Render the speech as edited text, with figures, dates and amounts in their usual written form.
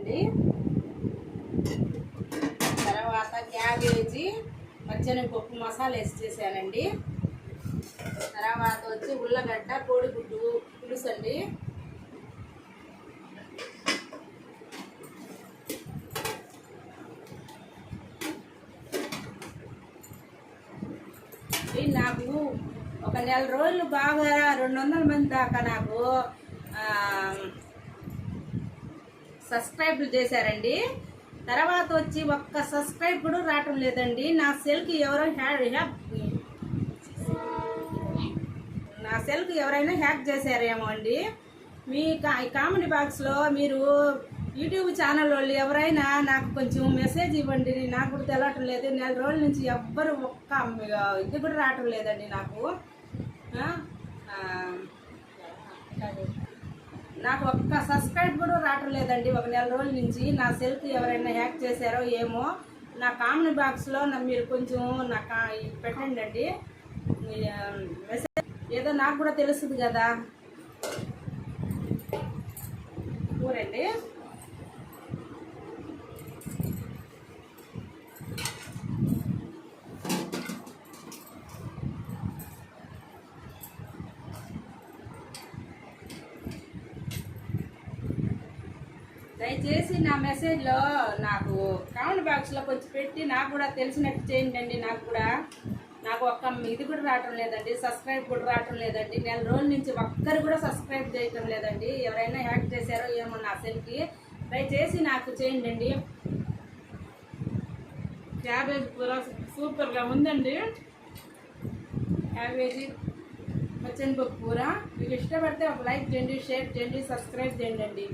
చేశానండి. తర్వాత క్యాబేజీ పచ్చెనగపప్పు మసాలా వేసి చేశానండి. తర్వాత వచ్చి ఉల్లగడ్డ కోడిగుడ్డు పులుసు అండి. నాకు ఒక నెల రోజులు బాగా 200 మంది దాకా నాకు సబ్స్క్రైబ్లు చేశారండి. తర్వాత వచ్చి ఒక్క సబ్స్క్రైబ్ కూడా రావటం లేదండి. నా సెల్కి ఎవరైనా హ్యాక్ చేశారేమో అండి. మీ కామెంట్ బాక్స్లో మీరు యూట్యూబ్ ఛానల్ వాళ్ళు ఎవరైనా నాకు కొంచెం మెసేజ్ ఇవ్వండి. నాకు కూడా తెలవటం లేదు. నెల రోజుల నుంచి ఎవ్వరు ఒక్క ఇది కూడా రావటం లేదండి. నాకు ఒక్క సబ్స్క్రైబ్ కూడా రావటం లేదండి. ఒక నెల రోజుల నుంచి నా సెల్కి ఎవరైనా హ్యాక్ చేశారో ఏమో. నా కామెంట్ బాక్స్లో మీరు కొంచెం నాకు పెట్టండి అండి. మెసేజ్ ఏదో నాకు కూడా తెలుస్తుంది కదా. ఊరండి దయచేసి నా మెసేజ్లో నాకు కామెంట్ బాక్స్లో కొంచెం పెట్టి నాకు కూడా తెలిసినట్టు చేయండి. నాకు ఒక్క ఇది కూడా రావటం లేదండి. సబ్స్క్రైబ్ కూడా రావటం లేదండి. నెల రోజుల నుంచి ఒక్కరు కూడా సబ్స్క్రైబ్ చేయటం లేదండి. ఎవరైనా హ్యాక్ చేశారో ఏమో నా సెల్కి. దయచేసి నాకు చేయండి. క్యాబేజీ కూర సూపర్గా ఉందండి. క్యాబేజీ పచ్చెనగపప్పు కూర మీకు ఇష్టపడితే ఒక లైక్ చేయండి, షేర్ చేయండి, సబ్స్క్రైబ్ చేయండి.